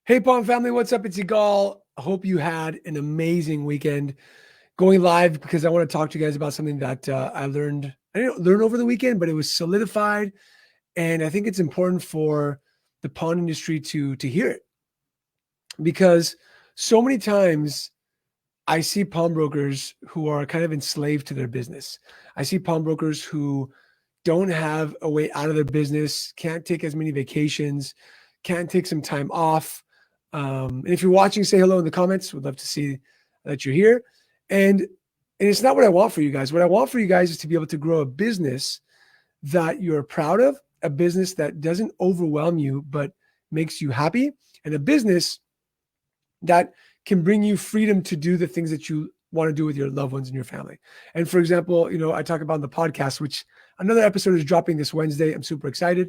Hey, Pawn family, what's up? It's Yigal. I hope you had an amazing weekend. Going live because I want to talk to you guys about something that I learned. I didn't learn over the weekend, but it was solidified, and I think it's important for the pawn industry to hear it because so many times I see pawnbrokers who are kind of enslaved to their business. I see pawnbrokers who don't have a way out of their business, can't take as many vacations, can't take some time off. And if you're watching, say hello in the comments. We'd love to see that you're here. And it's not what I want for you guys. What I want for you guys is to be able to grow a business that you're proud of, a business that doesn't overwhelm you, but makes you happy, and a business that can bring you freedom to do the things that you want to do with your loved ones and your family. And for example, I talk about in the podcast, which another episode is dropping this Wednesday. I'm super excited.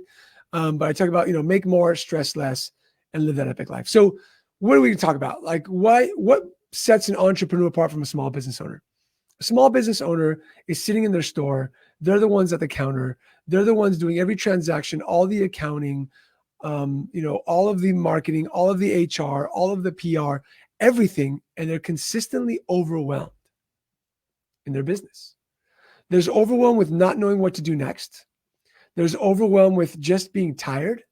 But I talk about, make more, stress less, and live that epic life. So what are we going to talk about? Like what sets an entrepreneur apart from a small business owner? A small business owner is sitting in their store. They're the ones at the counter. They're the ones doing every transaction, all the accounting, all of the marketing, all of the HR, all of the PR, everything. And they're consistently overwhelmed in their business. There's overwhelm with not knowing what to do next. There's overwhelm with just being tired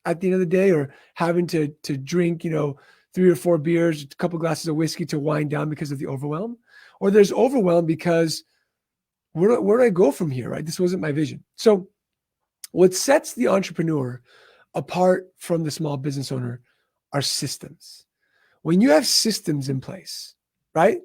at the end of the day, or having to drink, 3 or 4 beers, a couple glasses of whiskey to wind down because of the overwhelm. Or there's overwhelm because where do I go from here, right? This wasn't my vision. So what sets the entrepreneur apart from the small business owner are systems. When you have systems in place, right?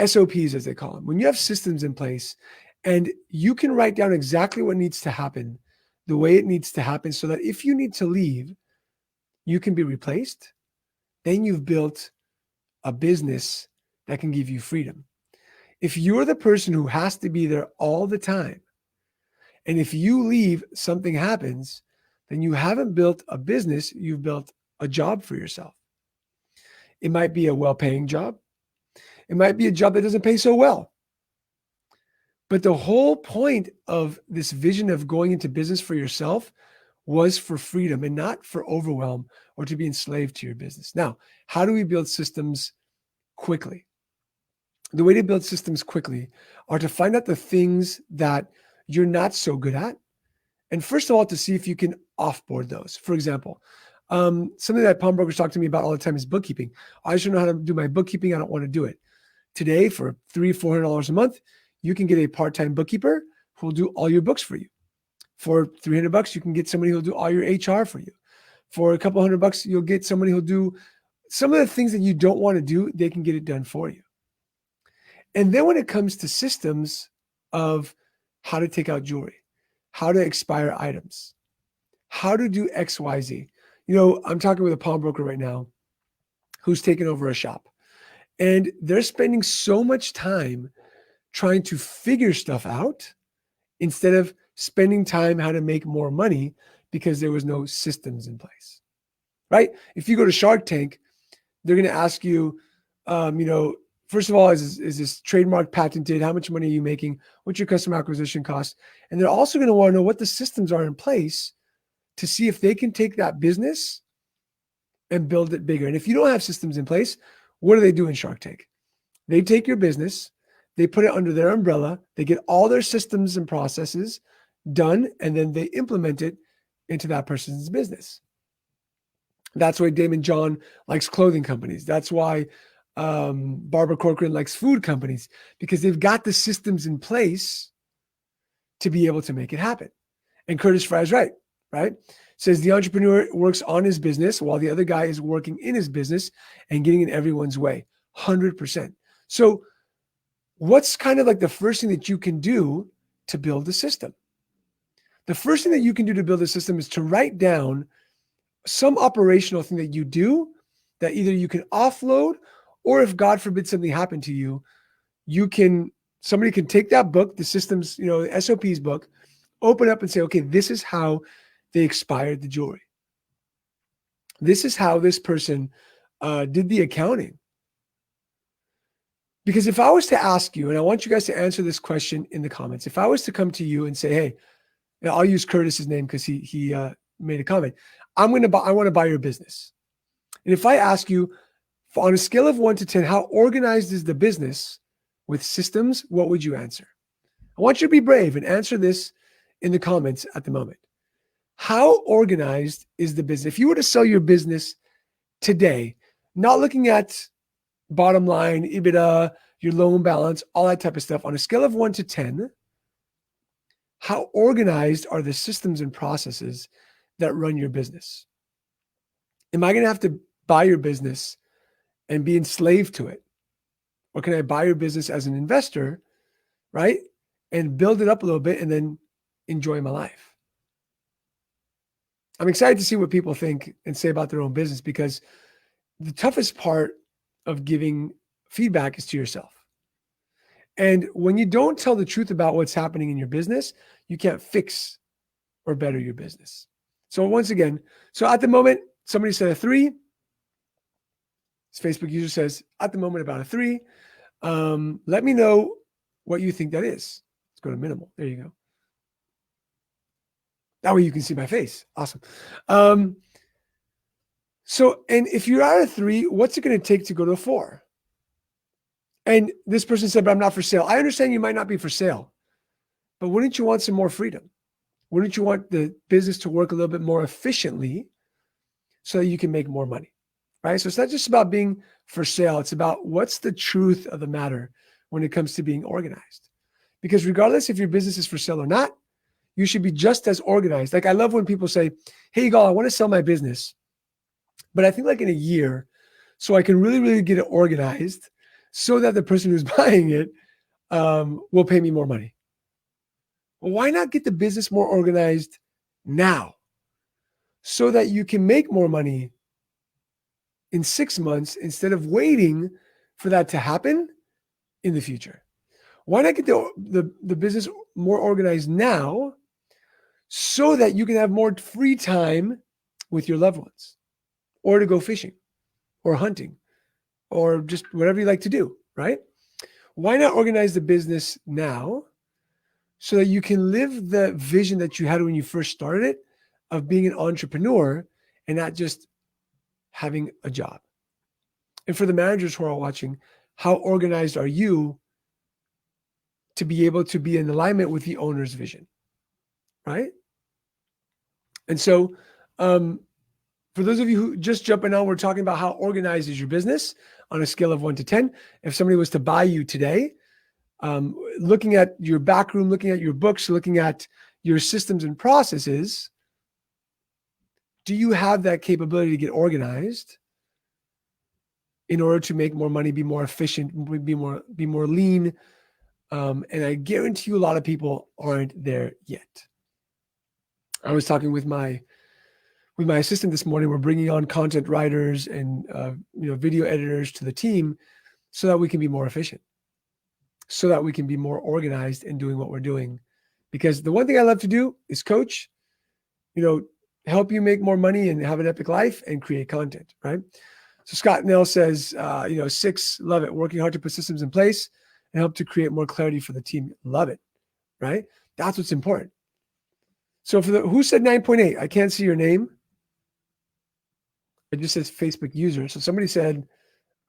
SOPs, as they call them. When you have systems in place and you can write down exactly what needs to happen, the way it needs to happen, so that if you need to leave, you can be replaced, then you've built a business that can give you freedom. If you're the person who has to be there all the time, and if you leave, something happens, then you haven't built a business, you've built a job for yourself. It might be a well-paying job. It might be a job that doesn't pay so well. But the whole point of this vision of going into business for yourself was for freedom and not for overwhelm or to be enslaved to your business. Now, how do we build systems quickly? The way to build systems quickly are to find out the things that you're not so good at. And first of all, to see if you can offboard those. For example, something that pawnbrokers talk to me about all the time is bookkeeping. I just don't know how to do my bookkeeping. I don't want to do it. Today, for $300-$400 a month, you can get a part-time bookkeeper who will do all your books for you. For $300, you can get somebody who'll do all your HR for you. For a couple $100, you'll get somebody who'll do some of the things that you don't want to do. They can get it done for you. And then when it comes to systems of how to take out jewelry, how to expire items, how to do X, Y, Z. I'm talking with a pawnbroker right now who's taken over a shop, and they're spending so much time trying to figure stuff out instead of spending time how to make more money because there was no systems in place, right? If you go to Shark Tank, they're going to ask you, first of all, is this trademark patented? How much money are you making? What's your customer acquisition cost? And they're also going to want to know what the systems are in place to see if they can take that business and build it bigger. And if you don't have systems in place, what do they do in Shark Tank? They take your business, they put it under their umbrella, they get all their systems and processes done, and then they implement it into that person's business. That's why Damon John likes clothing companies. That's why Barbara Corcoran likes food companies, because they've got the systems in place to be able to make it happen. And Curtis Fry's right? Says the entrepreneur works on his business while the other guy is working in his business and getting in everyone's way. 100%. So what's kind of like the first thing that you can do to build a system? The first thing that you can do to build a system is to write down some operational thing that you do that either you can offload, or if God forbid something happened to you, somebody can take that book, the systems, the SOPs book, open up and say, okay, this is how they expired the jewelry. This is how this person did the accounting. Because if I was to ask you, and I want you guys to answer this question in the comments, if I was to come to you and say, hey, I'll use Curtis's name because he made a comment. I want to buy your business. And if I ask you on a scale of 1 to 10, how organized is the business with systems? What would you answer? I want you to be brave and answer this in the comments at the moment. How organized is the business? If you were to sell your business today, not looking at bottom line, EBITDA, your loan balance, all that type of stuff, on a scale of 1 to 10, how organized are the systems and processes that run your business? Am I going to have to buy your business and be enslaved to it? Or can I buy your business as an investor, right? And build it up a little bit and then enjoy my life? I'm excited to see what people think and say about their own business, because the toughest part of giving feedback is to yourself. And when you don't tell the truth about what's happening in your business, you can't fix or better your business. So once again, so at the moment, somebody said a 3. This Facebook user says, at the moment, about a 3. Let me know what you think that is. Let's go to minimal. There you go. That way you can see my face. Awesome. So, and if you're at a 3, what's it going to take to go to a 4? And this person said, but I'm not for sale. I understand you might not be for sale, but wouldn't you want some more freedom? Wouldn't you want the business to work a little bit more efficiently so that you can make more money, right? So it's not just about being for sale. It's about what's the truth of the matter when it comes to being organized. Because regardless if your business is for sale or not, you should be just as organized. Like, I love when people say, hey, Yigal, I want to sell my business, but I think like in a year, so I can really, really get it organized so that the person who's buying it will pay me more money. Well, why not get the business more organized now so that you can make more money in 6 months instead of waiting for that to happen in the future? Why not get the business more organized now so that you can have more free time with your loved ones, or to go fishing or hunting or just whatever you like to do, right? Why not organize the business now so that you can live the vision that you had when you first started it of being an entrepreneur and not just having a job? And for the managers who are watching, how organized are you to be able to be in alignment with the owner's vision, right? And so for those of you who just jumping on, we're talking about how organized is your business on a scale of 1 to 10. If somebody was to buy you today, looking at your back room, looking at your books, looking at your systems and processes, do you have that capability to get organized in order to make more money, be more efficient, be more lean? And I guarantee you a lot of people aren't there yet. I was talking with my assistant this morning. We're bringing on content writers and video editors to the team so that we can be more efficient, so that we can be more organized in doing what we're doing. Because the one thing I love to do is coach, help you make more money and have an epic life and create content, right? So Scott Nell says, 6, love it. Working hard to put systems in place and help to create more clarity for the team. Love it, right? That's what's important. So who said 9.8? I can't see your name. It just says Facebook user. So somebody said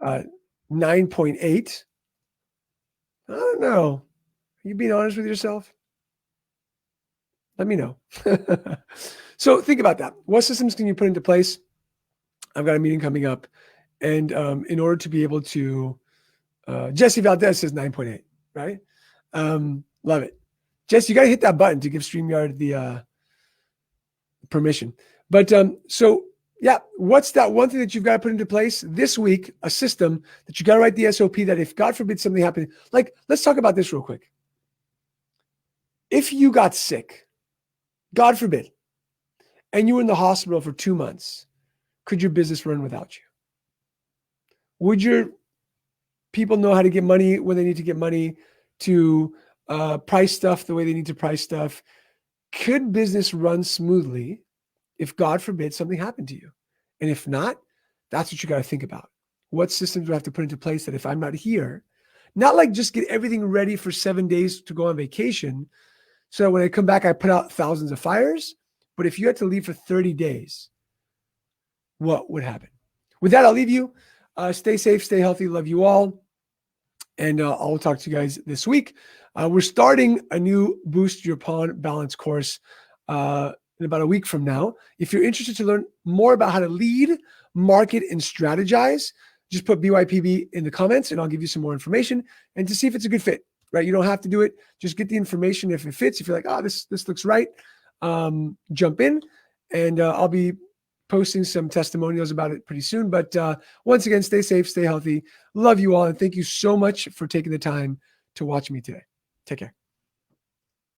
9.8. I don't know. Are you being honest with yourself? Let me know. So think about that. What systems can you put into place? I've got a meeting coming up. And in order to be able to, Jesse Valdez says 9.8, right? Love it. Jesse, you got to hit that button to give StreamYard the permission. But so yeah, what's that one thing that you've got to put into place this week? A system that you got to write the SOP that if God forbid something happened, like, let's talk about this real quick. If you got sick, God forbid, and you were in the hospital for 2 months, could your business run without you? Would your people know how to get money when they need to get money, to price stuff the way they need to price stuff? Could business run smoothly if, God forbid, something happened to you? And if not, that's what you got to think about. What systems do I have to put into place that if I'm not here, not like just get everything ready for 7 days to go on vacation, so that when I come back, I put out thousands of fires. But if you had to leave for 30 days, what would happen? with that, I'll leave you. Stay safe, stay healthy. Love you all. And I'll talk to you guys this week. We're starting a new Boost Your Pawn Balance course in about a week from now. If you're interested to learn more about how to lead, market, and strategize, just put BYPB in the comments and I'll give you some more information and to see if it's a good fit, right? You don't have to do it. Just get the information. If it fits, if you're like, oh, this looks right, jump in, and I'll be posting some testimonials about it pretty soon. But once again, stay safe, stay healthy. Love you all. And thank you so much for taking the time to watch me today. Take care.